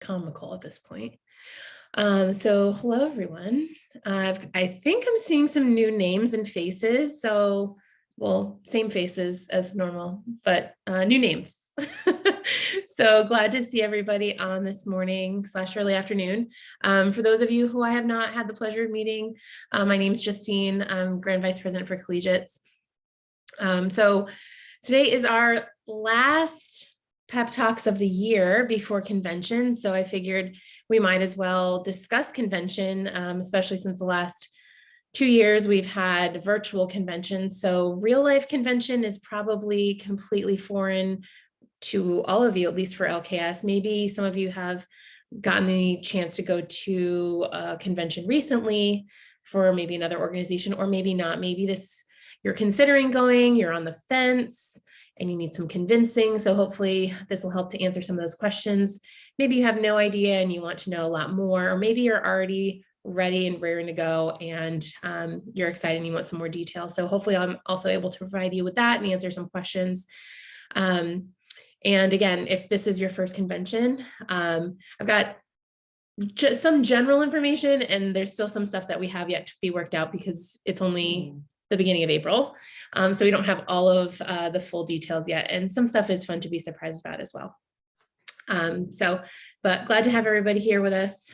comical at this point. So hello, everyone. I think I'm seeing some new names and faces. So, well, same faces as normal, but new names. So glad to see everybody on this morning / early afternoon. For those of you who I have not had the pleasure of meeting, my name is Justine. I'm Grand Vice President for Collegiates. So today is our last Pep Talks of the year before convention. So I figured we might as well discuss convention, especially since the last 2 years we've had virtual conventions. So real life convention is probably completely foreign to all of you, at least for LKS. Maybe some of you have gotten the chance to go to a convention recently for maybe another organization, or maybe not. Maybe you're considering going, you're on the fence, and you need some convincing. So hopefully this will help to answer some of those questions. Maybe you have no idea and you want to know a lot more, or maybe you're already ready and raring to go and you're excited and you want some more detail. So hopefully I'm also able to provide you with that and answer some questions. And again, if this is your first convention, I've got just some general information, and there's still some stuff that we have yet to be worked out because it's only the beginning of April. So we don't have all of the full details yet. And some stuff is fun to be surprised about as well. But glad to have everybody here with us.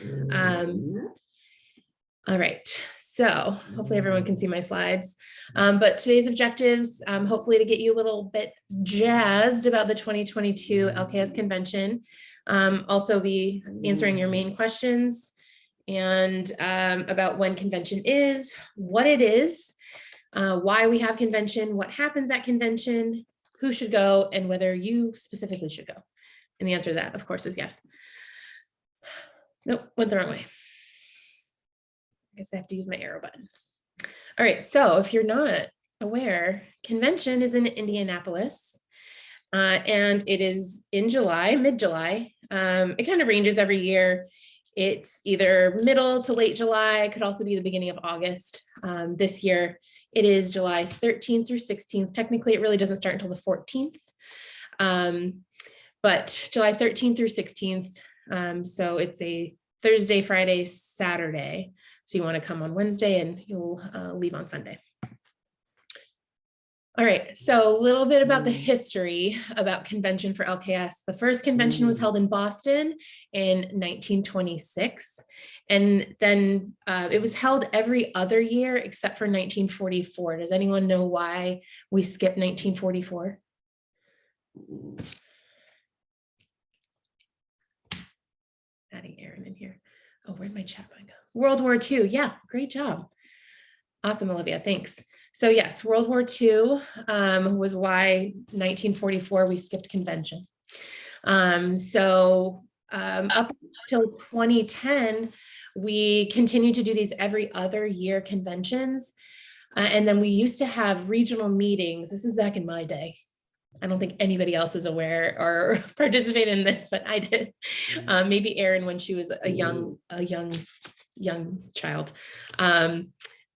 All right, so hopefully everyone can see my slides. But today's objectives, hopefully to get you a little bit jazzed about the 2022 LKS convention. Also be answering your main questions and about when convention is, what it is, why we have convention, what happens at convention, who should go, and whether you specifically should go. And the answer to that, of course, is yes. Nope, went the wrong way. I guess I have to use my arrow buttons. All right, so if you're not aware, convention is in Indianapolis, and it is in July, mid-July. It kind of ranges every year. It's either middle to late July. It could also be the beginning of August. This year, it is July 13th through 16th. Technically, it really doesn't start until the 14th, but July 13th through 16th. So it's a Thursday, Friday, Saturday. So you want to come on Wednesday and you'll leave on Sunday. All right, so a little bit about the history about convention for LKS. The first convention was held in Boston in 1926, and then it was held every other year except for 1944. Does anyone know why we skipped 1944? Adding Aaron in here. Oh, where'd my chat line go? World War II. Yeah, great job. Awesome, Olivia, thanks. So yes, World War II was why 1944 we skipped convention. Up till 2010, we continued to do these every other year conventions. And then we used to have regional meetings. This is back in my day. I don't think anybody else is aware or participated in this, but I did. Maybe Erin, when she was a young child,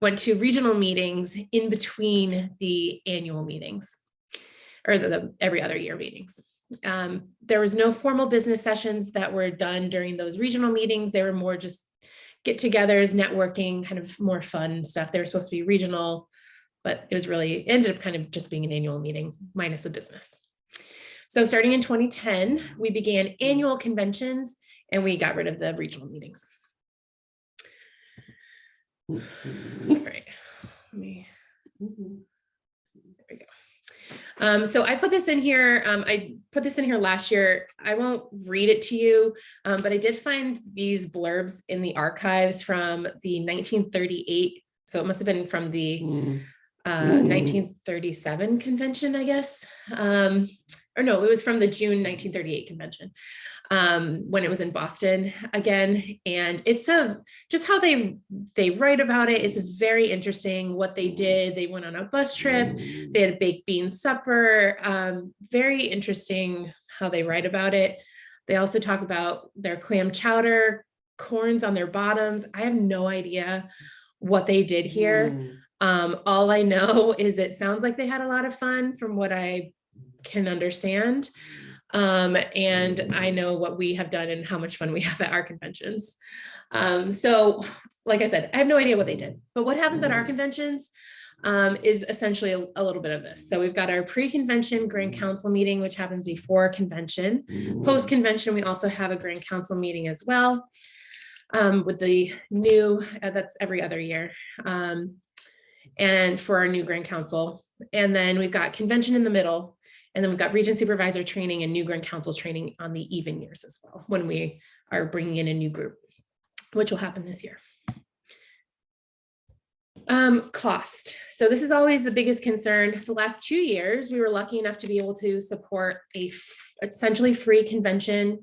went to regional meetings in between the annual meetings, or the every other year meetings. There was no formal business sessions that were done during those regional meetings. They were more just get-togethers, networking, kind of more fun stuff. They were supposed to be regional, but it ended up kind of just being an annual meeting minus the business. So starting in 2010, we began annual conventions and we got rid of the regional meetings. All right, there we go. So I put this in here. I put this in here last year. I won't read it to you, but I did find these blurbs in the archives from the 1938. So it must have been from the 1937 convention, I guess. Or no, it was from the June 1938 convention when it was in Boston again. And it's just how they write about it. It's very interesting what they did. They went on a bus trip. They had a baked bean supper. Very interesting how they write about it. They also talk about their clam chowder, corns on their bottoms. I have no idea what they did here. All I know is it sounds like they had a lot of fun from what I can understand. And I know what we have done and how much fun we have at our conventions. So like I said, I have no idea what they did, but what happens at our conventions is essentially a little bit of this. So we've got our pre-convention grand council meeting, which happens before convention. Post-convention, we also have a grand council meeting as well, with the new, that's every other year, and for our new grand council. And then we've got convention in the middle, and then we've got region supervisor training and new grand council training on the even years as well, when we are bringing in a new group, which will happen this year. Cost. So this is always the biggest concern. The last 2 years, we were lucky enough to be able to support a essentially free convention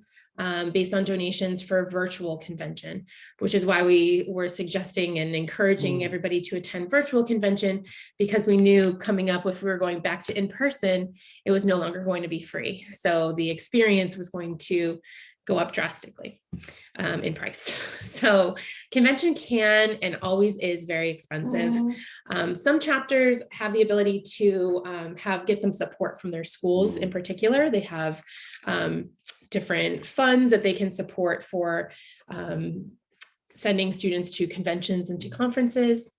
based on donations for a virtual convention, which is why we were suggesting and encouraging everybody to attend virtual convention, because we knew coming up, if we were going back to in person, it was no longer going to be free. So the experience was going to go up drastically in price. So convention can and always is very expensive. Some chapters have the ability to get some support from their schools in particular. They have different funds that they can support for sending students to conventions and to conferences.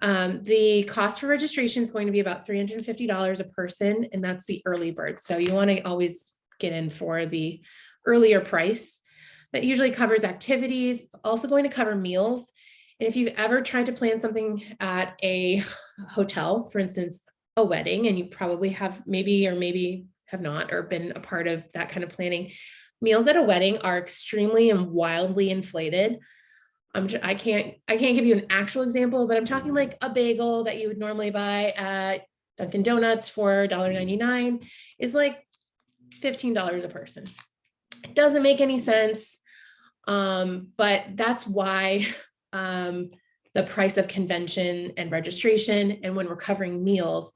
The cost for registration is going to be about $350 a person, and that's the early bird. So you want to always get in for the earlier price. That usually covers activities. It's also going to cover meals. And if you've ever tried to plan something at a hotel, for instance, a wedding, and you probably have maybe have not, or been a part of that kind of planning, meals at a wedding are extremely and wildly inflated. I can't give you an actual example, but I'm talking like a bagel that you would normally buy at Dunkin' Donuts for $1.99 is like $15 a person. It doesn't make any sense, but that's why the price of convention and registration, and when we're covering meals,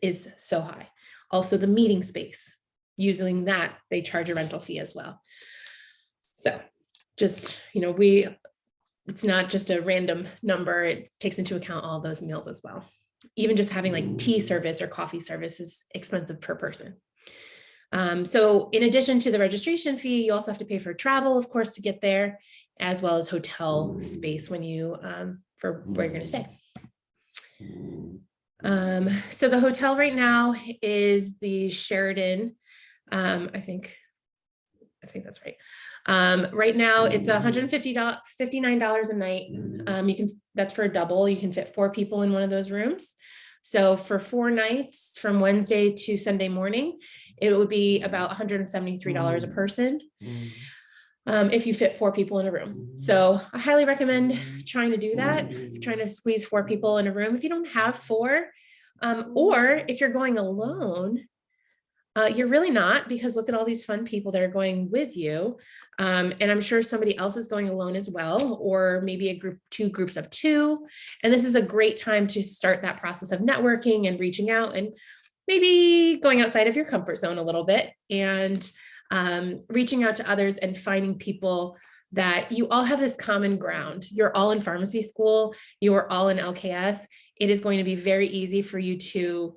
is so high. Also the meeting space, using that, they charge a rental fee as well. So just, it's not just a random number. It takes into account all those meals as well. Even just having like tea service or coffee service is expensive per person. So in addition to the registration fee, you also have to pay for travel, of course, to get there, as well as hotel space when you, for where you're going to stay. So the hotel right now is the Sheridan. I think that's right. Right now it's $159 a night. That's for a double. You can fit 4 people in one of those rooms. So for 4 nights from Wednesday to Sunday morning, it would be about $173 a person. If you fit 4 people in a room. So I highly recommend trying to do that, trying to squeeze 4 people in a room. If you don't have 4, or if you're going alone, you're really not, because look at all these fun people that are going with you. And I'm sure somebody else is going alone as well, or maybe a group, 2 groups of 2. And this is a great time to start that process of networking and reaching out and maybe going outside of your comfort zone a little bit, and reaching out to others and finding people that you all have this common ground. You're all in pharmacy school. You are all in LKS. It is going to be very easy for you to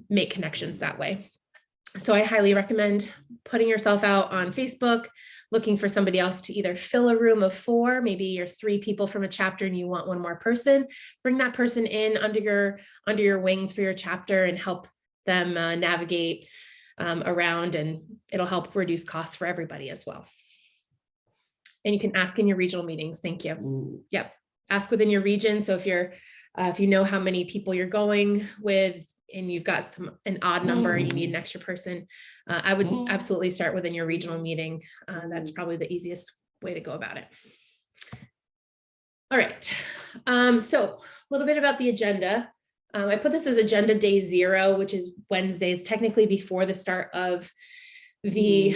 make connections that way. So I highly recommend putting yourself out on Facebook, looking for somebody else to either fill a room of 4, maybe you're 3 people from a chapter and you want 1 more person, bring that person in under your wings for your chapter and help them navigate around, and it'll help reduce costs for everybody as well. And you can ask in your regional meetings. Thank you. Yep. Ask within your region. So if you know how many people you're going with, and you've got an odd number and you need an extra person, I would absolutely start within your regional meeting. That's probably the easiest way to go about it. All right. So a little bit about the agenda. I put this as agenda day 0, which is Wednesday. It's technically before the start of the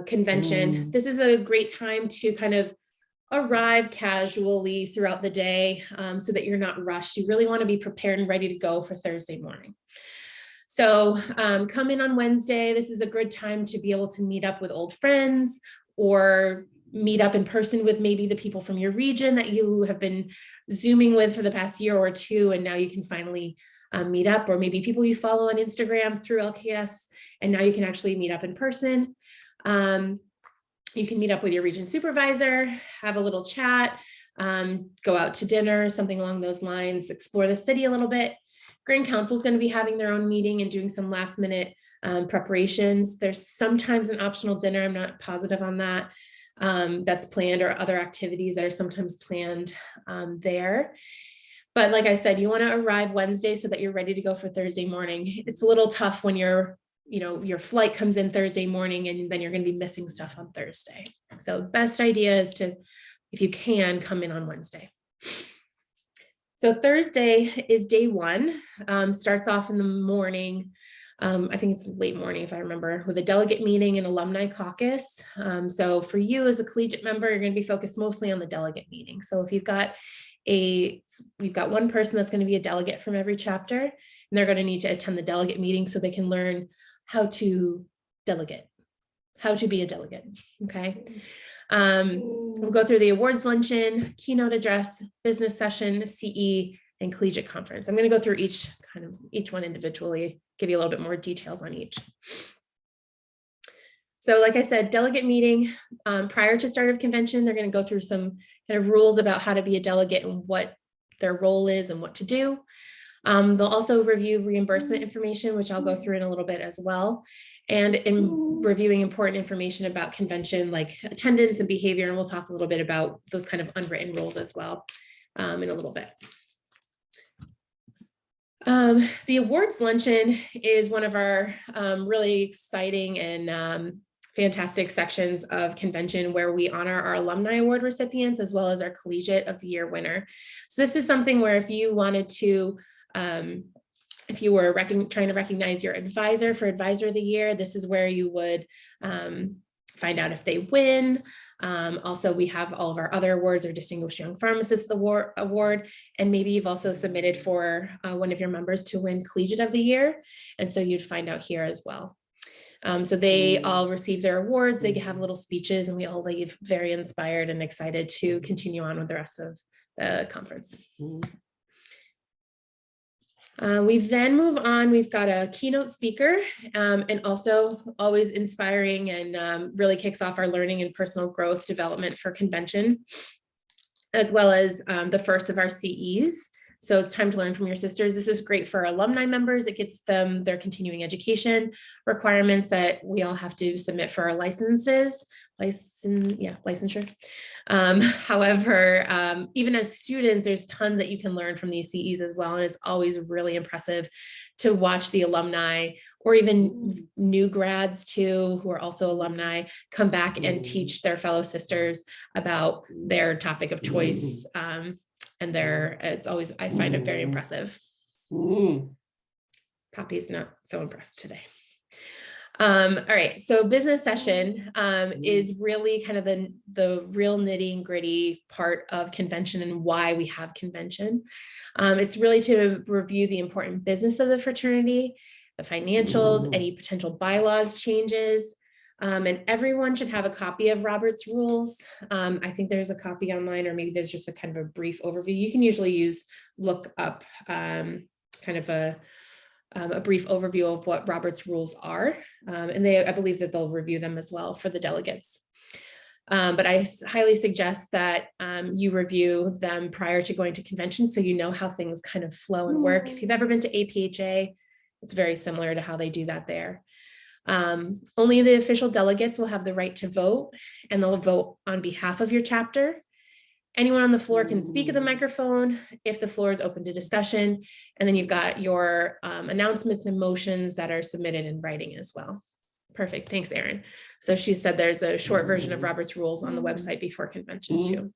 convention. This is a great time to kind of arrive casually throughout the day, so that you're not rushed. You really want to be prepared and ready to go for Thursday morning. So come in on Wednesday. This is a good time to be able to meet up with old friends, or meet up in person with maybe the people from your region that you have been Zooming with for the past year or 2, and now you can finally meet up, or maybe people you follow on Instagram through LKS, and now you can actually meet up in person. You can meet up with your region supervisor, have a little chat, go out to dinner, something along those lines, explore the city a little bit. Grand Council is going to be having their own meeting and doing some last minute preparations. There's sometimes an optional dinner. I'm not positive on that. That's planned, or other activities that are sometimes planned there. But like I said, you want to arrive Wednesday so that you're ready to go for Thursday morning. It's a little tough when your flight comes in Thursday morning and then you're going to be missing stuff on Thursday. So best idea is to, if you can, come in on Wednesday. So Thursday is day one, starts off in the morning. I think it's late morning, if I remember, with a delegate meeting and alumni caucus. So for you as a collegiate member, you're going to be focused mostly on the delegate meeting. So if you've got one person that's going to be a delegate from every chapter, and they're going to need to attend the delegate meeting so they can learn how to delegate, how to be a delegate. Okay. We'll go through the awards luncheon, keynote address, business session, CE, and collegiate conference. I'm going to go through each one individually, give you a little bit more details on each. So like I said, delegate meeting, prior to start of convention, they're going to go through some kind of rules about how to be a delegate and what their role is and what to do. They'll also review reimbursement information, which I'll go through in a little bit as well. And in reviewing important information about convention, like attendance and behavior, and we'll talk a little bit about those kind of unwritten rules as well in a little bit. The awards luncheon is one of our really exciting and fantastic sections of convention, where we honor our alumni award recipients as well as our collegiate of the year winner. So this is something where if you wanted to, if you were trying to recognize your advisor for advisor of the year, this is where you would find out if they win. Also, we have all of our other awards, our Distinguished Young Pharmacist Award, and maybe you've also submitted for one of your members to win Collegiate of the Year. And so you'd find out here as well. So they all receive their awards, they have little speeches, and we all leave very inspired and excited to continue on with the rest of the conference. We then move on. We've got a keynote speaker, and also always inspiring and really kicks off our learning and personal growth development for convention, as well as the first of our CEs. So it's time to learn from your sisters. This is great for alumni members. It gets them their continuing education requirements that we all have to submit for our licensure. However, even as students, there's tons that you can learn from these CEs as well. And it's always really impressive to watch the alumni, or even new grads too, who are also alumni, come back and teach their fellow sisters about their topic of choice. And it's always, I find it very impressive. Poppy's not so impressed today. All right, so business session is really kind of the real nitty gritty part of convention and why we have convention. It's really to review the important business of the fraternity, the financials, any potential bylaws changes, and everyone should have a copy of Robert's Rules. I think there's a copy online, or maybe there's just a kind of a brief overview. You can usually look up kind of a brief overview of what Robert's Rules are. And I believe that they'll review them as well for the delegates. But I highly suggest that you review them prior to going to convention, so you know how things kind of flow and work. If you've ever been to APHA, it's very similar to how they do that there. Only the official delegates will have the right to vote, and they'll vote on behalf of your chapter. Anyone on the floor can speak at the microphone if the floor is open to discussion. And then you've got your announcements and motions that are submitted in writing as well. Perfect. Thanks, Erin. So she said there's a short version of Robert's Rules on the website before convention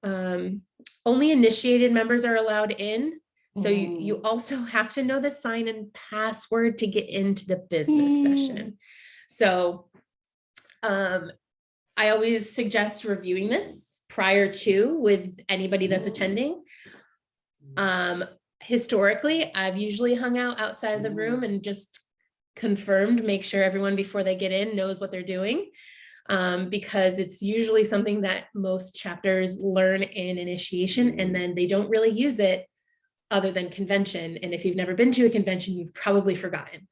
too. Only initiated members are allowed in. So you also have to know the sign and password to get into the business session. So I always suggest reviewing this prior to with anybody that's attending. Historically, I've usually hung out outside of the room and just confirmed, make sure everyone before they get in knows what they're doing. because it's usually something that most chapters learn in initiation, and then they don't really use it other than convention. And if you've never been to a convention, you've probably forgotten.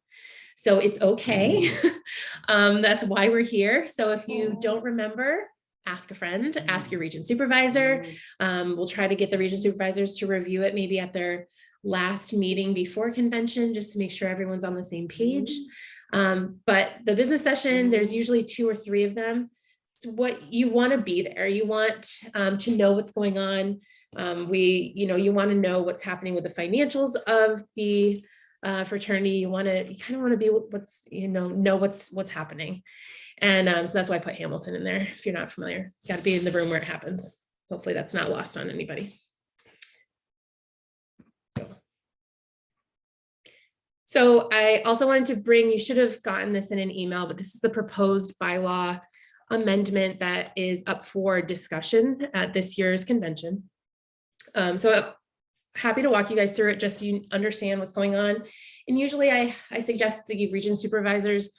So it's okay. That's why we're here. So if you don't remember, ask a friend, ask your region supervisor. We'll try to get the region supervisors to review it maybe at their last meeting before convention, just to make sure everyone's on the same page. But the business session, there's usually 2 or 3 of them. It's what you want to be there. You want to know what's going on. You want to know what's happening with the financials of the fraternity. You kind of want to be know what's happening. And so that's why I put Hamilton in there. If you're not familiar, you got to be in the room where it happens. Hopefully that's not lost on anybody. So I also wanted to bring, you should have gotten this in an email, but this is the proposed bylaw amendment that is up for discussion at this year's convention. So I'm happy to walk you guys through it just so you understand what's going on. And usually I suggest the region supervisors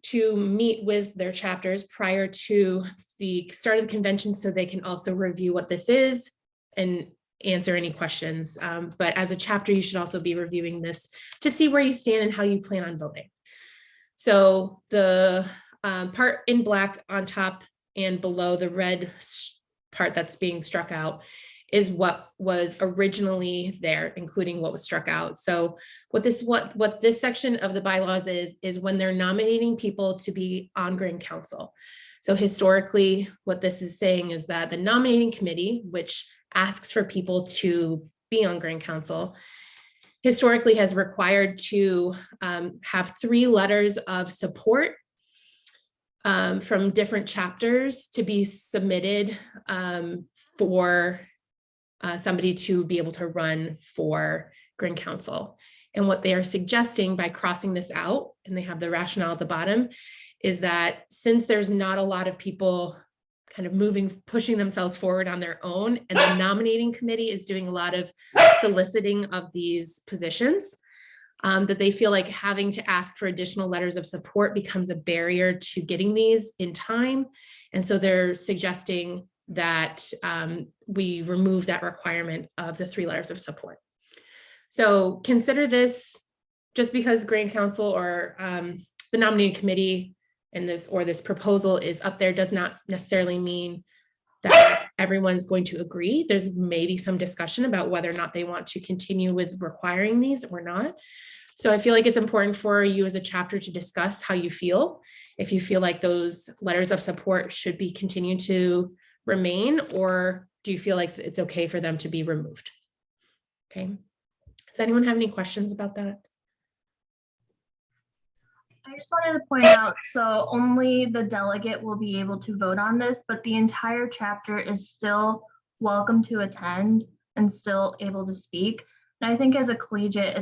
to meet with their chapters prior to the start of the convention so they can also review what this is and answer any questions. But as a chapter, you should also be reviewing this to see where you stand and how you plan on voting. So the part in black on top and below, the red part that's being struck out, is what was originally there, including what was struck out. So what this section of the bylaws is when they're nominating people to be on Grand Council. So historically, what this is saying is that the nominating committee, which asks for people to be on Grand Council, historically has required to have 3 letters of support from different chapters to be submitted for somebody to be able to run for Grand Council. And what they are suggesting by crossing this out, and they have the rationale at the bottom, is that since there's not a lot of people kind of pushing themselves forward on their own, and the nominating committee is doing a lot of soliciting of these positions, that they feel like having to ask for additional letters of support becomes a barrier to getting these in time. And so they're suggesting that we remove that requirement of the 3 letters of support. So consider this, just because Grand Council or the nominating committee and this proposal is up there does not necessarily mean that everyone's going to agree. There's maybe some discussion about whether or not they want to continue with requiring these or not. So I feel like it's important for you as a chapter to discuss how you feel. If you feel like those letters of support should be continued to remain, or do you feel like it's okay for them to be removed? Okay. Does anyone have any questions about that? I just wanted to point out, so only the delegate will be able to vote on this, but the entire chapter is still welcome to attend and still able to speak. And I think as a collegiate,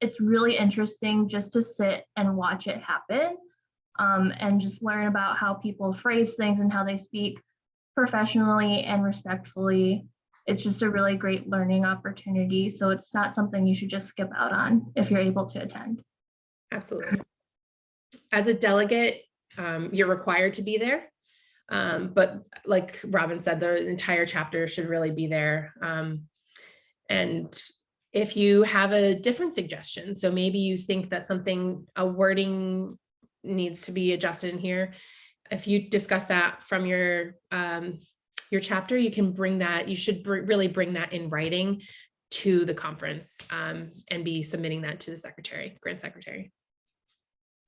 it's really interesting just to sit and watch it happen, and just learn about how people phrase things and how they speak professionally and respectfully. It's just a really great learning opportunity. So it's not something you should just skip out on if you're able to attend. Absolutely. As a delegate, you're required to be there. But like Robin said, the entire chapter should really be there. And if you have a different suggestion, so maybe you think that a wording needs to be adjusted in here, if you discuss that from your chapter, you can bring that, you should really bring that in writing to the conference, and be submitting that to the secretary, Grand Secretary.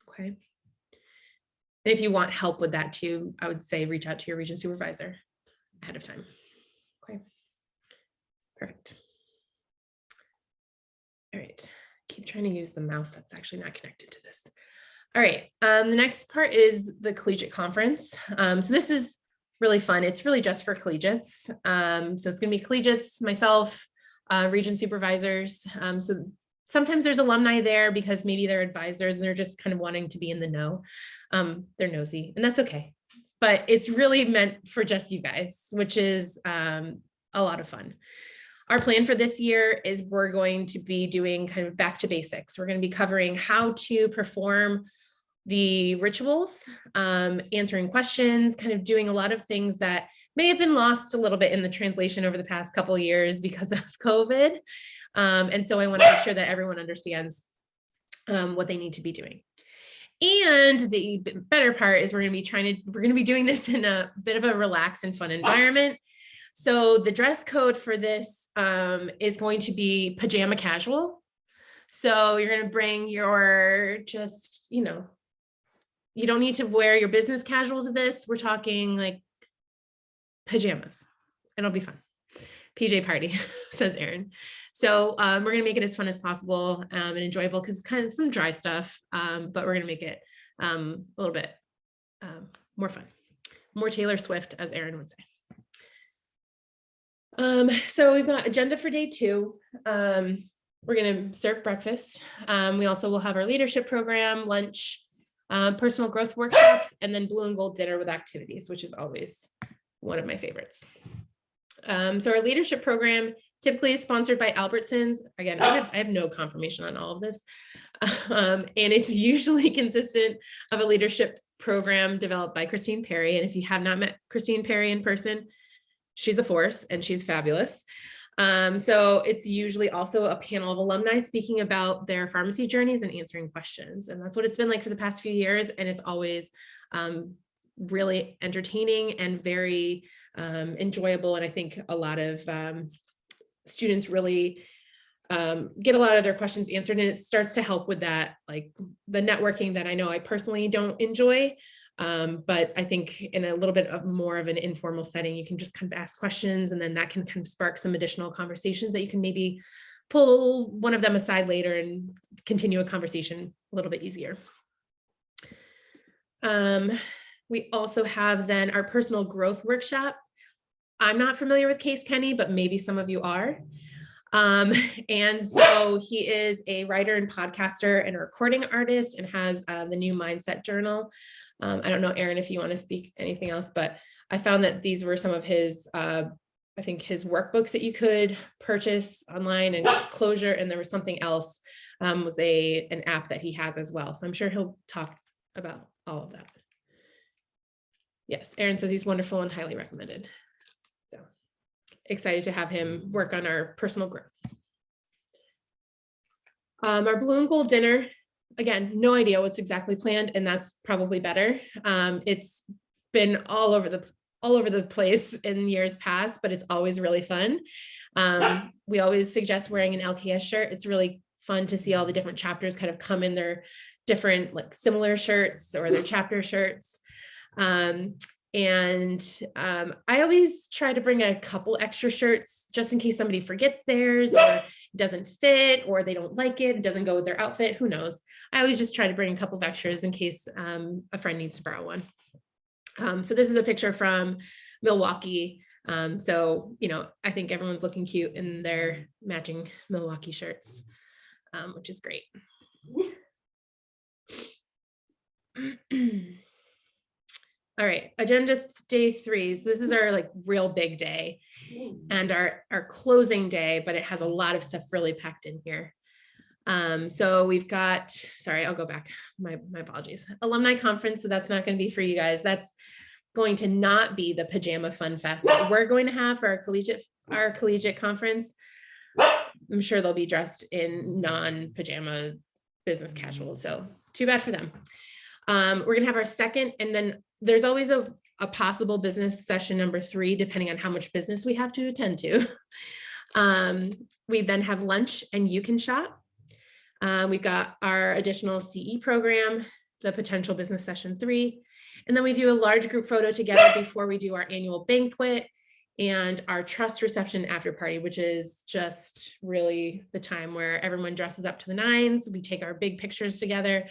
Okay. And if you want help with that too, I would say reach out to your region supervisor ahead of time. Okay. Perfect. All right. Keep trying to use the mouse that's actually not connected to this. All right. The next part is the collegiate conference. So this is really fun. It's really just for collegiates. So it's going to be collegiates, myself, region supervisors. So sometimes there's alumni there because maybe they're advisors and they're just kind of wanting to be in the know. They're nosy, and that's okay. But it's really meant for just you guys, which is a lot of fun. Our plan for this year is we're going to be doing kind of back to basics. We're going to be covering how to perform the rituals, answering questions, kind of doing a lot of things that may have been lost a little bit in the translation over the past couple of years because of COVID. And so I want to make sure that everyone understands what they need to be doing. And the better part is we're going to be doing this in a bit of a relaxed and fun environment. So the dress code for this is going to be pajama casual. So you're going to bring your just, you don't need to wear your business casual to this. We're talking like pajamas. It'll be fun. PJ party, says Erin. So we're going to make it as fun as possible and enjoyable because it's kind of some dry stuff, but we're going to make it a little bit more fun, more Taylor Swift, as Erin would say. So we've got agenda for day 2. We're going to serve breakfast. We also will have our leadership program, lunch, personal growth workshops, and then blue and gold dinner with activities, which is always one of my favorites. So our leadership program typically is sponsored by Albertsons. Again, I have no confirmation on all of this. And it's usually consistent of a leadership program developed by Christine Perry. And if you have not met Christine Perry in person, she's a force and she's fabulous. So it's usually also a panel of alumni speaking about their pharmacy journeys and answering questions. And that's what it's been like for the past few years. And it's always really entertaining and very enjoyable. And I think a lot of students really get a lot of their questions answered, and it starts to help with that, like the networking that I know I personally don't enjoy. But I think in a little bit of more of an informal setting, you can just kind of ask questions, and then that can kind of spark some additional conversations that you can maybe pull one of them aside later and continue a conversation a little bit easier. We also have then our personal growth workshop. I'm not familiar with Case Kenny, but maybe some of you are. And so he is a writer and podcaster and a recording artist and has the new Mindset Journal. I don't know, Erin, if you want to speak anything else, but I found that these were some of his, I think his workbooks that you could purchase online, and Closure, and there was something else, was an app that he has as well. So I'm sure he'll talk about all of that. Yes, Erin says he's wonderful and highly recommended. So excited to have him work on our personal growth. Our blue and gold dinner, again, no idea what's exactly planned, and that's probably better. It's been all over the place in years past, but it's always really fun. We always suggest wearing an LKS shirt. It's really fun to see all the different chapters kind of come in their different, like, similar shirts or their chapter shirts. I always try to bring a couple extra shirts just in case somebody forgets theirs, or it doesn't fit, or they don't like it, it doesn't go with their outfit, who knows. I always just try to bring a couple of extras in case a friend needs to borrow one. So this is a picture from Milwaukee. So, I think everyone's looking cute in their matching Milwaukee shirts, which is great. All right, agenda day 3. So this is our real big day and our closing day, but it has a lot of stuff really packed in here. So we've got, sorry, I'll go back. My apologies. Alumni conference. So that's not going to be for you guys. That's going to not be the pajama fun fest that we're going to have for our collegiate conference. I'm sure they'll be dressed in non-pajama business casual. So too bad for them. We're gonna have our second, and then there's always a possible business session number 3, depending on how much business we have to attend to. We then have lunch and you can shop. We've got our additional CE program, the potential business session 3, and then we do a large group photo together before we do our annual banquet and our trust reception after party, which is just really the time where everyone dresses up to the nines. We take our big pictures together,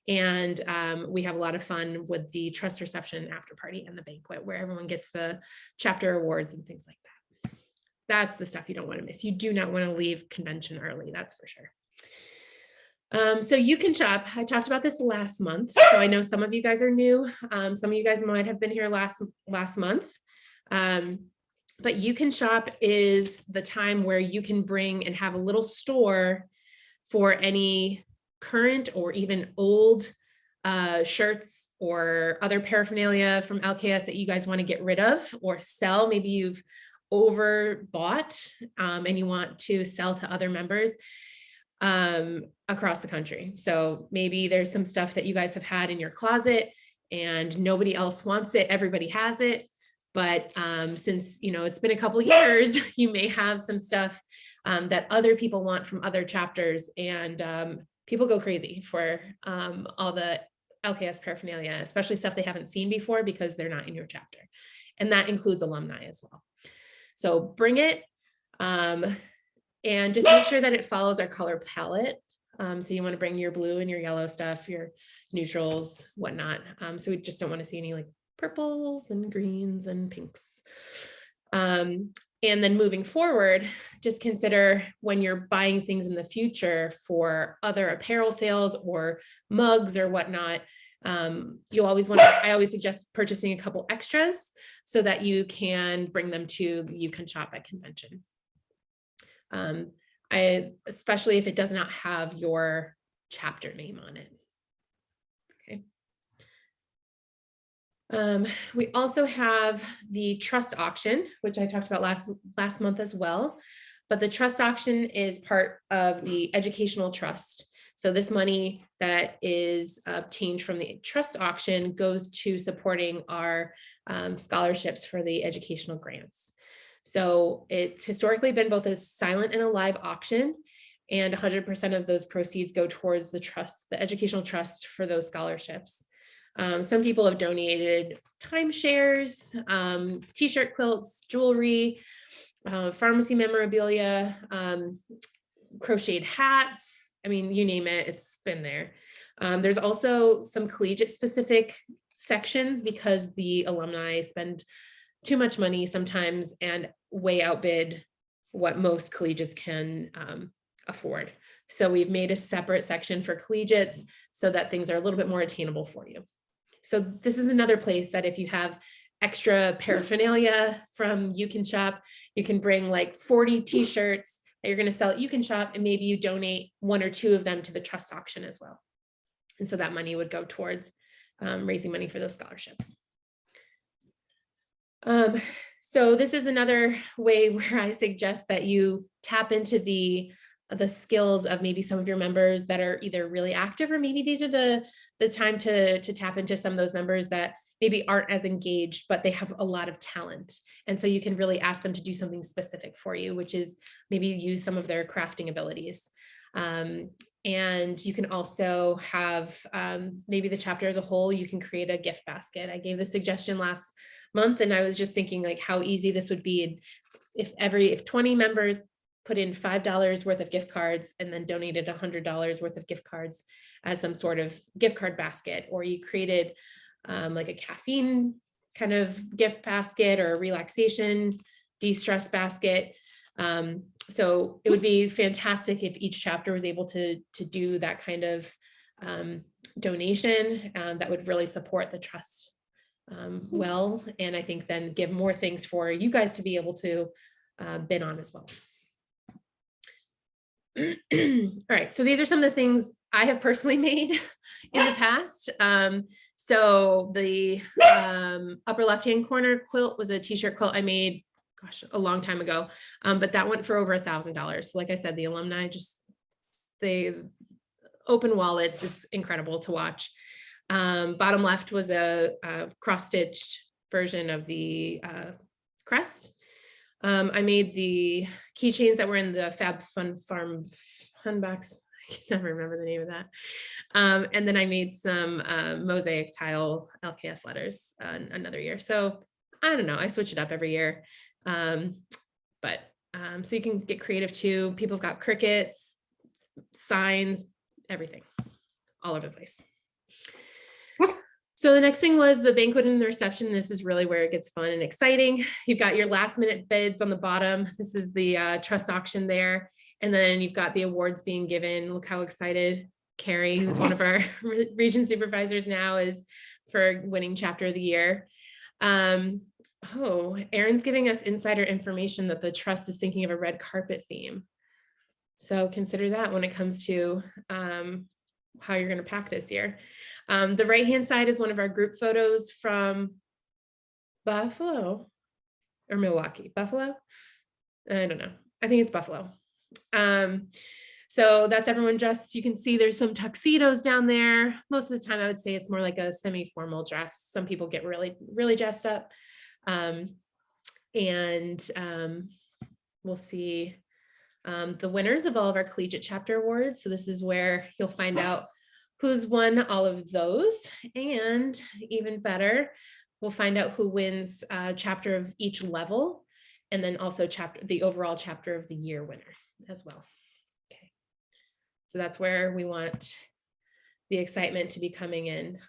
and we have a lot of fun with the trust reception after party and the banquet, where everyone gets the chapter awards and things like that. That's the stuff you don't want to miss. You do not want to leave convention early, that's for sure. So you can shop. I talked about this last month, so I know some of you guys are new. Some of you guys might have been here last month. But you can shop is the time where you can bring and have a little store for any current or even old shirts or other paraphernalia from LKS that you guys want to get rid of or sell. Maybe you've overbought and you want to sell to other members across the country. So maybe there's some stuff that you guys have had in your closet and nobody else wants it. Everybody has it. But since, it's been a couple years, you may have some stuff that other people want from other chapters, and people go crazy for all the LKS paraphernalia, especially stuff they haven't seen before because they're not in your chapter. And that includes alumni as well. So bring it and just make sure that it follows our color palette. So you want to bring your blue and your yellow stuff, your neutrals, whatnot. So we just don't want to see any like purples and greens and pinks. And then moving forward, just consider when you're buying things in the future for other apparel sales or mugs or whatnot, you always want to, I always suggest purchasing a couple extras so that you can bring them to You Can Shop at convention. Especially if it does not have your chapter name on it. Okay. We also have the trust auction, which I talked about last month as well. But the trust auction is part of the educational trust. So this money that is obtained from the trust auction goes to supporting our scholarships for the educational grants. So it's historically been both a silent and a live auction, and 100% of those proceeds go towards the trust, the educational trust for those scholarships. Some people have donated timeshares, t-shirt quilts, jewelry, pharmacy memorabilia, crocheted hats. I mean, you name it, it's been there. There's also some collegiate specific sections because the alumni spend too much money sometimes and way outbid what most collegiates can afford. So we've made a separate section for collegiates so that things are a little bit more attainable for you. So this is another place that if you have extra paraphernalia from You Can Shop, you can bring like 40 t-shirts that you're going to sell at You Can Shop, and maybe you donate 1 or 2 of them to the trust auction as well. And so that money would go towards raising money for those scholarships. So this is another way where I suggest that you tap into the skills of maybe some of your members that are either really active, or maybe these are the time to tap into some of those members that maybe aren't as engaged, but they have a lot of talent. And so you can really ask them to do something specific for you, which is maybe use some of their crafting abilities. And you can also have maybe the chapter as a whole, you can create a gift basket. I gave the suggestion last month, and I was just thinking like how easy this would be if 20 members put in $5 worth of gift cards and then donated $100 worth of gift cards as some sort of gift card basket, or you created like a caffeine kind of gift basket or a relaxation de-stress basket. So it would be fantastic if each chapter was able to do that kind of donation that would really support the trust well, and I think then give more things for you guys to be able to bid on as well. All right, so these are some of the things I have personally made in the past. So the upper left-hand corner quilt was a t-shirt quilt I made, gosh, a long time ago, but that went for over $1,000. So like I said, the alumni they open wallets. It's incredible to watch. Bottom left was a cross-stitched version of the crest. I made the keychains that were in the Fab Fun Farm Fun box. I can never remember the name of that. And then I made some mosaic tile LKS letters another year. So I don't know, I switch it up every year. So you can get creative too. People have got crickets, signs, everything, all over the place. So the next thing was the banquet and the reception. This is really where it gets fun and exciting. You've got your last minute bids on the bottom. This is the trust auction there. And then you've got the awards being given. Look how excited Carrie, who's one of our region supervisors now, is for winning chapter of the year. Oh, Erin's giving us insider information that the trust is thinking of a red carpet theme. So consider that when it comes to how you're going to pack this year. The right-hand side is one of our group photos from Buffalo or Milwaukee. Buffalo? I don't know. I think it's Buffalo. So that's everyone dressed. You can see there's some tuxedos down there. Most of the time, I would say it's more like a semi-formal dress. Some people get really, really dressed up. We'll see the winners of all of our collegiate chapter awards. So this is where you'll find out who's won all of those. And even better, we'll find out who wins chapter of each level, and then also the overall chapter of the year winner as well. Okay, so that's where we want the excitement to be coming in.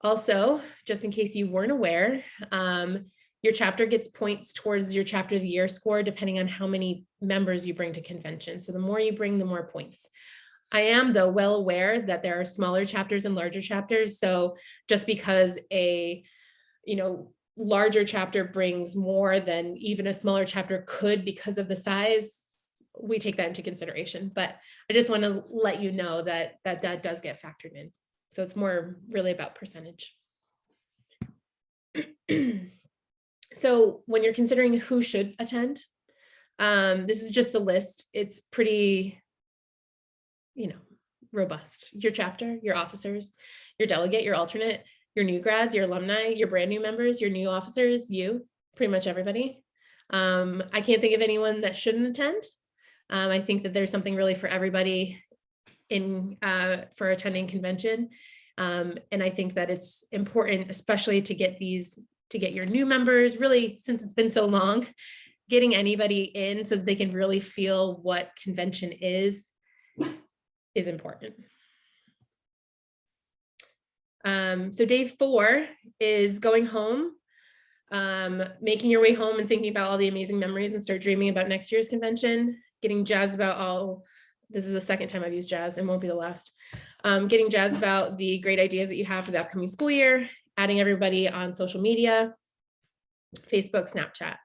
Also, just in case you weren't aware, your chapter gets points towards your chapter of the year score, depending on how many members you bring to convention. So the more you bring, the more points. I am, though, well aware that there are smaller chapters and larger chapters. So just because a, larger chapter brings more than even a smaller chapter could because of the size, we take that into consideration. But I just want to let you know that does get factored in. So it's more really about percentage. So when you're considering who should attend, this is just a list. It's pretty, robust. Your chapter, your officers, your delegate, your alternate, your new grads, your alumni, your brand new members, your new officers, pretty much everybody. I can't think of anyone that shouldn't attend. I think that there's something really for everybody for attending convention. And I think that it's important, especially to get your new members, really, since it's been so long, getting anybody in so that they can really feel what convention is important. So day 4 is going home, making your way home and thinking about all the amazing memories and start dreaming about next year's convention, getting jazzed about this is the second time I've used jazz and won't be the last, getting jazzed about the great ideas that you have for the upcoming school year, adding everybody on social media, Facebook, Snapchat.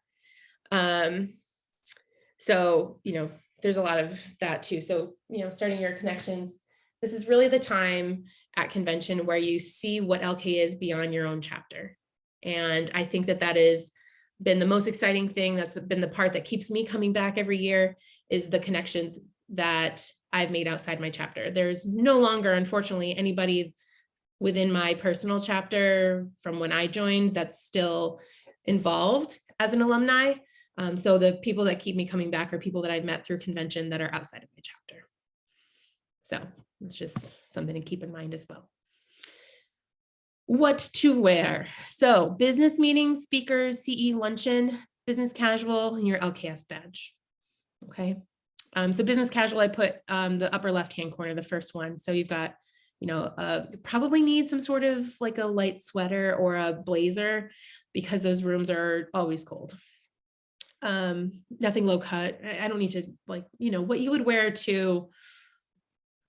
So, there's a lot of that too. So, starting your connections. This is really the time at convention where you see what LK is beyond your own chapter. And I think that has been the most exciting thing. That's been the part that keeps me coming back every year, is the connections that I've made outside my chapter. There's no longer, unfortunately, anybody within my personal chapter from when I joined that's still involved as an alumni. So the people that keep me coming back are people that I've met through convention that are outside of my chapter. So it's just something to keep in mind as well. What to wear. So business meetings, speakers, CE luncheon, business casual, and your LKS badge. Okay. So business casual, I put the upper left-hand corner, the first one. So you've got, probably need some sort of like a light sweater or a blazer because those rooms are always cold. Nothing low cut. I don't need to what you would wear to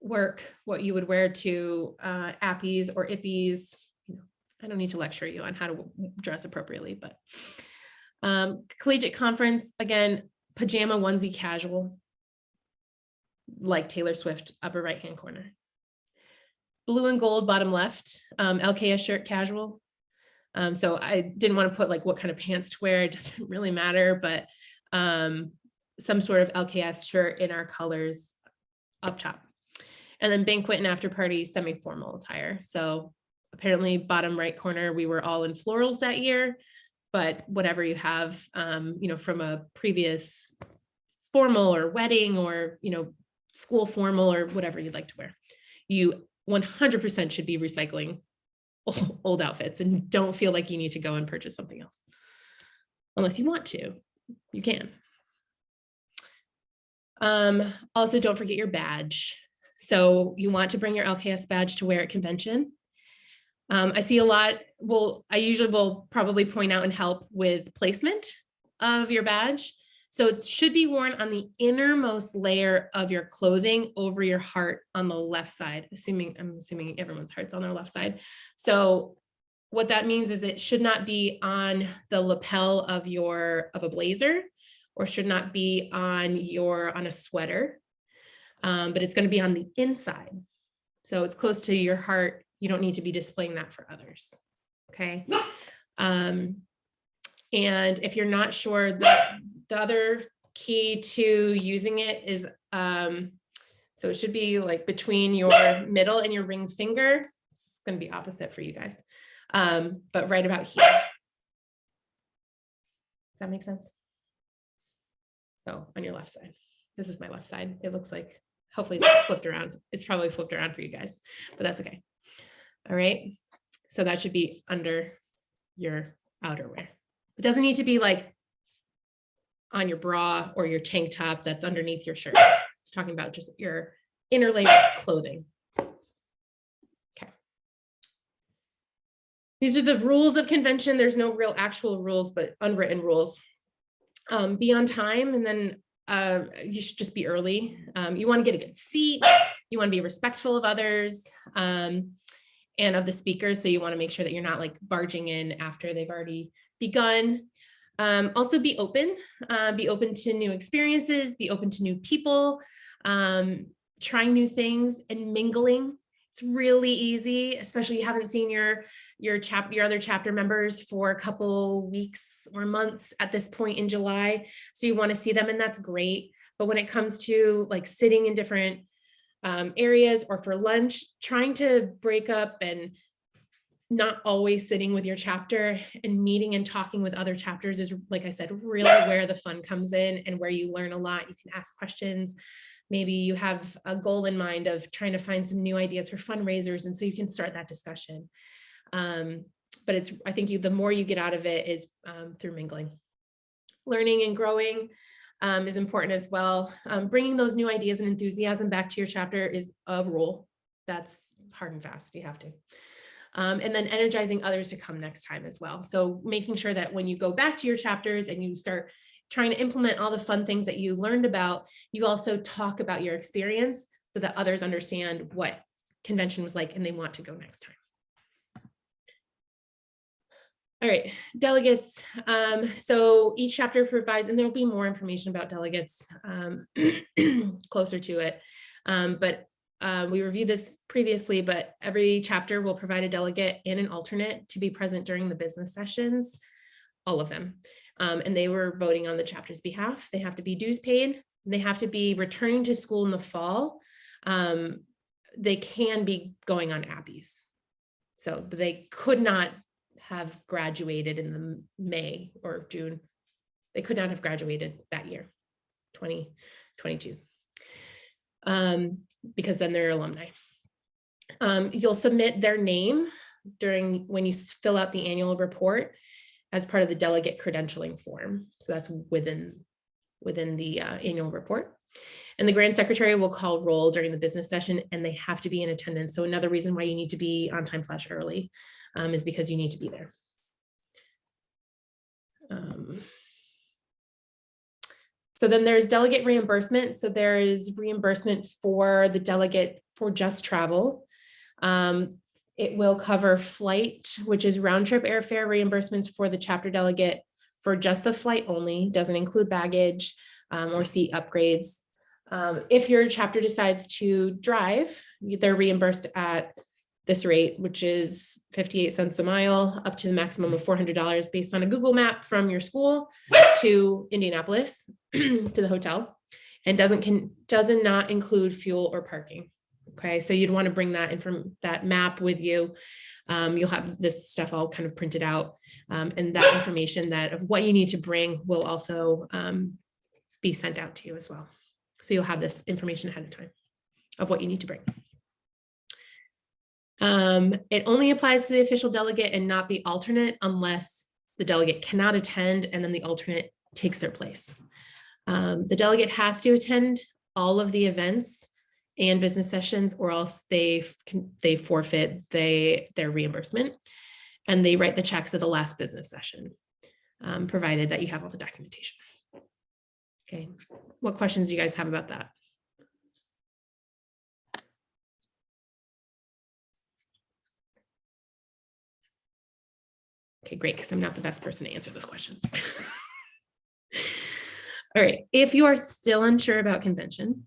work, what you would wear to appies or ippies. I don't need to lecture you on how to dress appropriately, but collegiate conference, again, pajama onesie casual, like Taylor Swift, upper right-hand corner. Blue and gold, bottom left, LKS shirt casual. So I didn't want to put what kind of pants to wear. It doesn't really matter, but some sort of LKS shirt in our colors up top. And then banquet and after party, semi-formal attire. So apparently bottom right corner, we were all in florals that year, but whatever you have, from a previous formal or wedding or, school formal or whatever you'd like to wear, you 100% should be recycling old outfits and don't feel like you need to go and purchase something else. Unless you want to, you can. Also, don't forget your badge. So you want to bring your LKS badge to wear at convention. I see a lot, I usually will probably point out and help with placement of your badge. So it should be worn on the innermost layer of your clothing over your heart on the left side, I'm assuming everyone's heart's on their left side. So what that means is it should not be on the lapel of a blazer, or should not be on a sweater, but it's going to be on the inside. So it's close to your heart. You don't need to be displaying that for others. Okay. And if you're not sure, the other key to using it is, so it should be like between your middle and your ring finger. It's going to be opposite for you guys, but right about here. Does that make sense? So on your left side, this is my left side. It looks like, hopefully it's flipped around. It's probably flipped around for you guys, but that's okay. All right. So that should be under your outerwear. It doesn't need to be like on your bra or your tank top that's underneath your shirt. It's talking about just your inner layer of clothing. Okay. These are the rules of convention. There's no real actual rules, but unwritten rules. Be on time, and then you should just be early. You want to get a good seat. You want to be respectful of others and of the speakers. So you want to make sure that you're not like barging in after they've already begun. Also be open to new experiences, be open to new people, trying new things and mingling. It's really easy, especially you haven't seen your other chapter members for a couple weeks or months at this point in July. So you want to see them, and that's great. But when it comes to like sitting in different areas or for lunch, trying to break up and not always sitting with your chapter and meeting and talking with other chapters is, like I said, really where the fun comes in and where you learn a lot. You can ask questions. Maybe you have a goal in mind of trying to find some new ideas for fundraisers, and so you can start that discussion. But I think the more you get out of it is through mingling. Learning and growing is important as well. Bringing those new ideas and enthusiasm back to your chapter is a rule. That's hard and fast. You have to. And then energizing others to come next time as well. So making sure that when you go back to your chapters and you start trying to implement all the fun things that you learned about, you also talk about your experience so that others understand what convention was like and they want to go next time. All right, delegates. So each chapter provides, and there'll be more information about delegates closer to it. But we reviewed this previously, but every chapter will provide a delegate and an alternate to be present during the business sessions, all of them. And they were voting on the chapter's behalf. They have to be dues paid. They have to be returning to school in the fall. They can be going on Abbeys. So they could not have graduated in the May or June. They could not have graduated that year, 2022. Because then they're alumni. You'll submit their name when you fill out the annual report as part of the delegate credentialing form. So that's within the annual report. And the Grand Secretary will call roll during the business session, and they have to be in attendance. So another reason why you need to be on time / early is because you need to be there. So then there's delegate reimbursement. So there is reimbursement for the delegate for just travel. It will cover flight, which is round trip airfare reimbursements for the chapter delegate for just the flight only, doesn't include baggage or seat upgrades. If your chapter decides to drive, they're reimbursed at this rate, which is 58 cents a mile, up to the maximum of $400 based on a Google map from your school to Indianapolis to the hotel, and does not include fuel or parking. Okay, so you'd want to bring that map with you. You'll have this stuff all kind of printed out, and that information of what you need to bring will also be sent out to you as well. So you'll have this information ahead of time of what you need to bring. It only applies to the official delegate and not the alternate unless the delegate cannot attend and then the alternate takes their place. The delegate has to attend all of the events and business sessions, or else they forfeit their reimbursement, and they write the checks at the last business session, provided that you have all the documentation. Okay, what questions do you guys have about that? Okay, great, because I'm not the best person to answer those questions. All right, if you are still unsure about convention,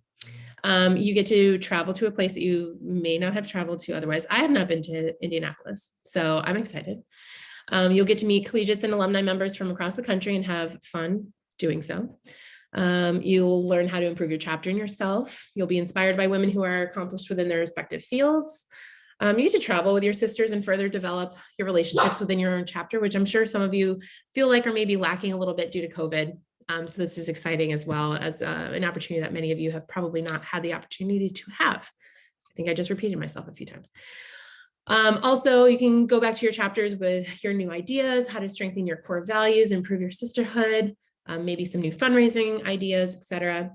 You get to travel to a place that you may not have traveled to otherwise. I have not been to Indianapolis, so I'm excited. You'll get to meet collegiates and alumni members from across the country and have fun doing so. You'll learn how to improve your chapter and yourself. You'll be inspired by women who are accomplished within their respective fields. You get to travel with your sisters and further develop your relationships within your own chapter, which I'm sure some of you feel like are maybe lacking a little bit due to COVID. So this is exciting as well as an opportunity that many of you have probably not had the opportunity to have. I think I just repeated myself a few times. Also, you can go back to your chapters with your new ideas, how to strengthen your core values, improve your sisterhood, maybe some new fundraising ideas, etc.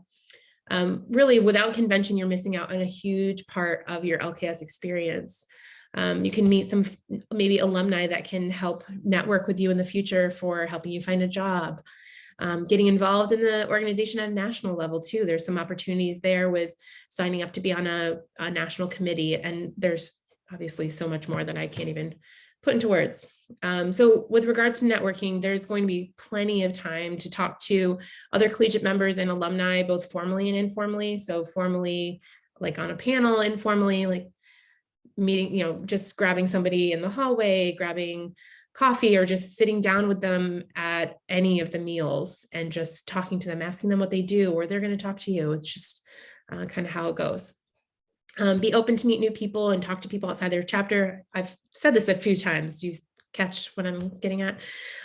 Really, without convention, you're missing out on a huge part of your LKS experience. You can meet some maybe alumni that can help network with you in the future for helping you find a job. Getting involved in the organization at a national level too. There's some opportunities there with signing up to be on a national committee, and there's obviously so much more that I can't even put into words. So with regards to networking, there's going to be plenty of time to talk to other collegiate members and alumni, both formally and informally. So formally, like on a panel, informally, like meeting, just grabbing somebody in the hallway, grabbing coffee, or just sitting down with them at any of the meals and just talking to them, asking them what they do, or they're going to talk to you. It's just kind of how it goes. Be open to meet new people and talk to people outside their chapter. I've said this a few times. Do you catch what I'm getting at?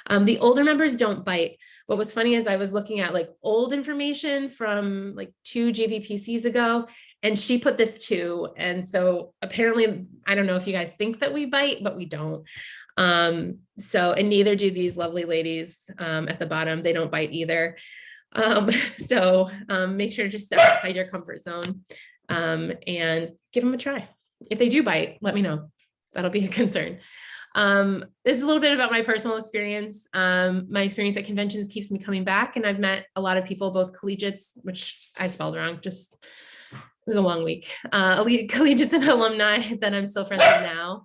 The older members don't bite. What was funny is I was looking at like old information from like 2 GVPCs ago, and she put this too. And so apparently, I don't know if you guys think that we bite, but we don't. And neither do these lovely ladies at the bottom. They don't bite either. So make sure to just step outside your comfort zone and give them a try. If they do bite, let me know. That'll be a concern. This is a little bit about my personal experience. My experience at conventions keeps me coming back, and I've met a lot of people, both collegiates, which I spelled wrong, it was a long week, collegiates and alumni that I'm still friends with now.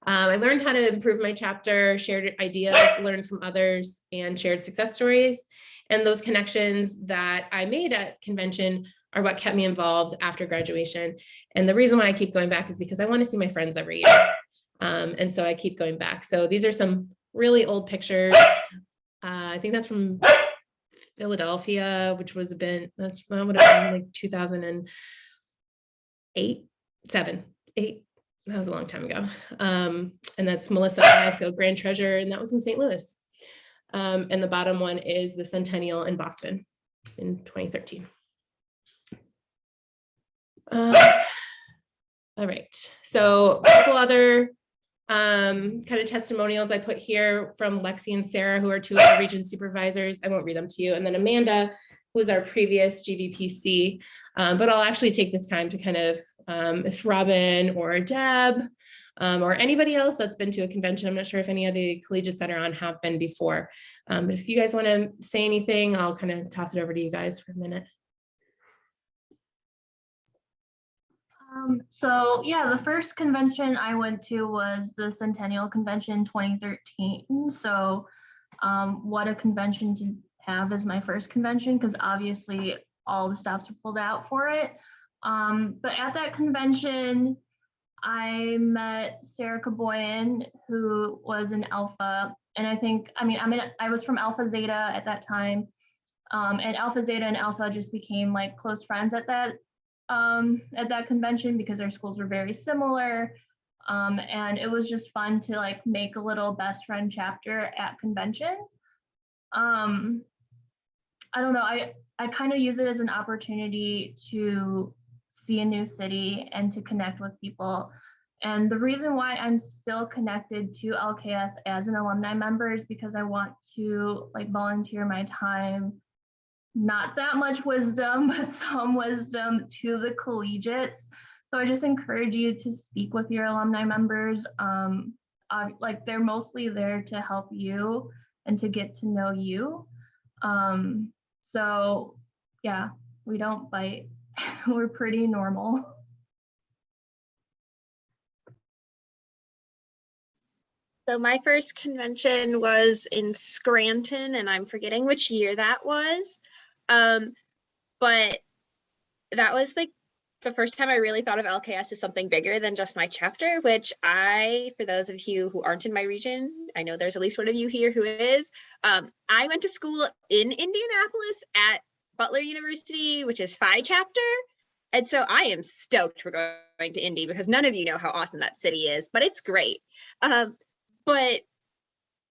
I learned how to improve my chapter, shared ideas, learned from others, and shared success stories. And those connections that I made at convention are what kept me involved after graduation. And the reason why I keep going back is because I want to see my friends every year. And so I keep going back. So these are some really old pictures. I think that's from Philadelphia, which that would have been like 2008, 8. That was a long time ago. And that's Melissa, so Grand Treasure, and that was in St. Louis. And the bottom one is the Centennial in Boston in 2013. All right, so a couple other kind of testimonials I put here from Lexi and Sarah, who are 2 of our region supervisors. I won't read them to you. And then Amanda, who was our previous GVPC. But I'll actually take this time to kind of, if Robin or Deb or anybody else that's been to a convention, I'm not sure if any of the collegiates that are on have been before. But if you guys want to say anything, I'll kind of toss it over to you guys for a minute. So yeah, the first convention I went to was the Centennial Convention 2013. So what a convention to have as my first convention, because obviously all the stops were pulled out for it. But at that convention, I met Sarah Kaboyan, who was an Alpha. And I was from Alpha Zeta at that time. And Alpha Zeta and Alpha just became like close friends at that convention because our schools were very similar. And it was just fun to like make a little best friend chapter at convention. I don't know, I kind of use it as an opportunity to see a new city and to connect with people. And the reason why I'm still connected to LKS as an alumni member is because I want to like volunteer my time, not that much wisdom, but some wisdom to the collegiates. So I just encourage you to speak with your alumni members. Like they're mostly there to help you and to get to know you. So yeah, we don't bite. We're pretty normal. So my first convention was in Scranton, and I'm forgetting which year that was. But that was like the first time I really thought of LKS as something bigger than just my chapter, which for those of you who aren't in my region, I know there's at least one of you here who is. I went to school in Indianapolis at Butler University, which is Phi chapter. And so I am stoked for going to Indy because none of you know how awesome that city is, but it's great. But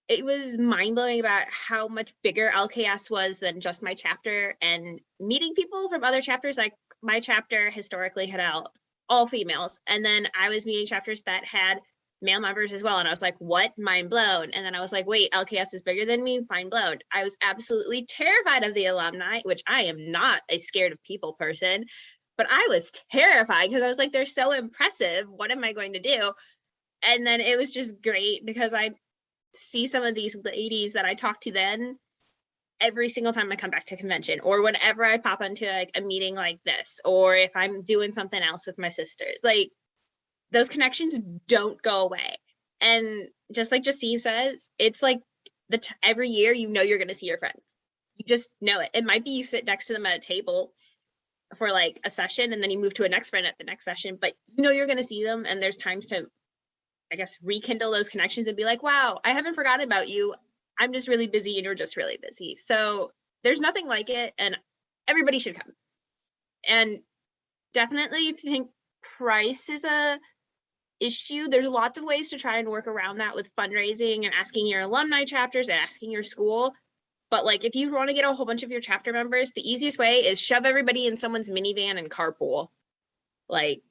it was mind-blowing about how much bigger LKS was than just my chapter, and meeting people from other chapters. Like my chapter historically had all females, and then I was meeting chapters that had male members as well, and I was like, what? Mind blown. And then I was like, wait, LKS is bigger than me? Mind blown. I was absolutely terrified of the alumni, which I am not a scared of people person, but I was terrified because I was like, they're so impressive. What am I going to do? And then it was just great because I see some of these ladies that I talk to then every single time I come back to convention, or whenever I pop into like a meeting like this, or if I'm doing something else with my sisters, like those connections don't go away. And just like Justine says, it's like every year, you know, you're going to see your friends. You just know it. It might be you sit next to them at a table for like a session and then you move to a next friend at the next session, but you know, you're going to see them. And there's times to, I guess, rekindle those connections and be like, wow, I haven't forgotten about you. I'm just really busy and you're just really busy. So there's nothing like it, and everybody should come. And definitely if you think price is a issue, there's lots of ways to try and work around that with fundraising and asking your alumni chapters and asking your school. But like, if you want to get a whole bunch of your chapter members, the easiest way is shove everybody in someone's minivan and carpool. Like,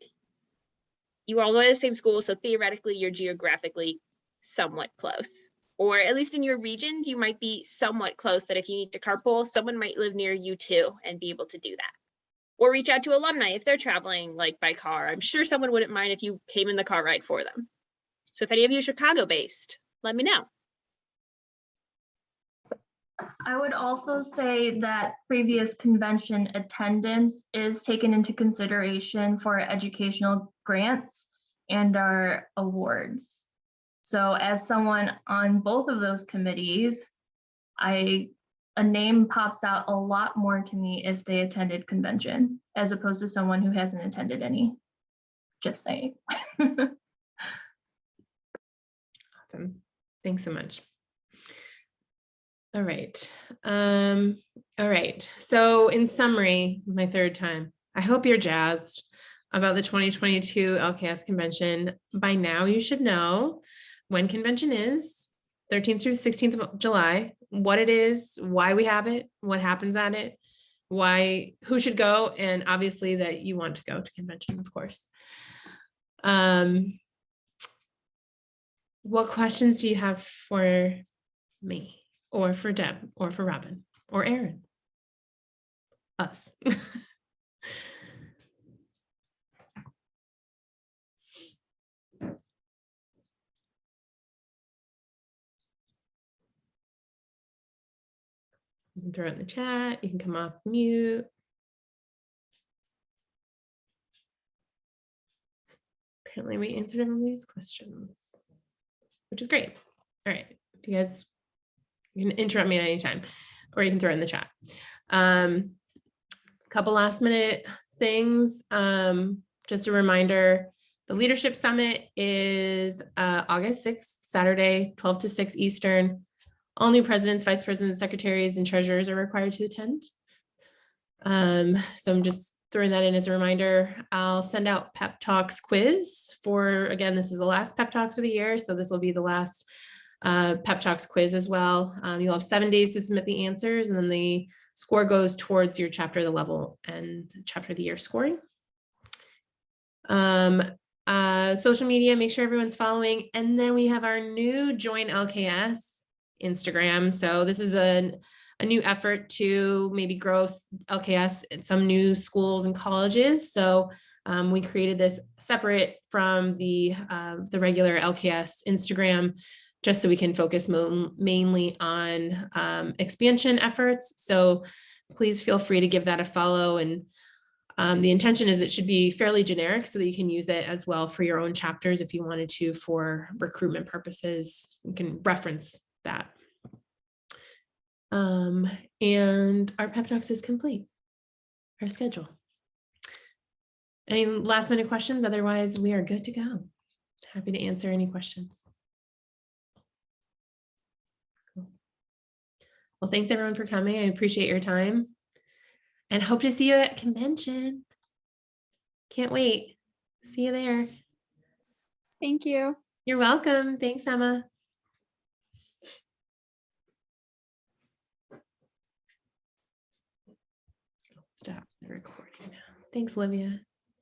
you all go to the same school, so theoretically you're geographically somewhat close. Or at least in your regions, you might be somewhat close that if you need to carpool, someone might live near you too and be able to do that. Or reach out to alumni if they're traveling like by car. I'm sure someone wouldn't mind if you came in the car ride for them. So if any of you are Chicago based, let me know. I would also say that previous convention attendance is taken into consideration for educational grants and our awards. So as someone on both of those committees, a name pops out a lot more to me if they attended convention, as opposed to someone who hasn't attended any. Just saying. Awesome. Thanks so much. All right. All right. So in summary, my third time, I hope you're jazzed about the 2022 LKS convention. By now, you should know when convention is, 13th through the 16th of July, what it is, why we have it, what happens at it, who should go, and obviously that you want to go to convention, of course. What questions do you have for me, or for Deb, or for Robin, or Aaron? Us. You can throw it in the chat. You can come off mute. Apparently we answered everybody's questions, which is great. All right, if you guys, you can interrupt me at any time, or you can throw it in the chat. Couple last minute things. Just a reminder, the Leadership Summit is August 6th, Saturday, 12 to 6 Eastern. All new presidents, vice presidents, secretaries, and treasurers are required to attend. So I'm just throwing that in as a reminder. I'll send out Pep Talks quiz for, again, this is the last Pep Talks of the year, so this will be the last Pep Talks quiz as well. You'll have 7 days to submit the answers, and then the score goes towards your chapter of the level and chapter of the year scoring. Social media, make sure everyone's following. And then we have our new Join LKS Instagram. So this is a new effort to maybe grow LKS in some new schools and colleges. So we created this separate from the regular LKS Instagram, just so we can focus mainly on expansion efforts. So please feel free to give that a follow. And the intention is it should be fairly generic so that you can use it as well for your own chapters if you wanted to for recruitment purposes. You can reference that. And our Pep Talks is complete, our schedule. Any last minute questions? Otherwise, we are good to go. Happy to answer any questions. Cool. Well, thanks everyone for coming. I appreciate your time and hope to see you at convention. Can't wait. See you there. Thank you. You're welcome. Thanks, Emma. Stop the recording now. Thanks, Olivia.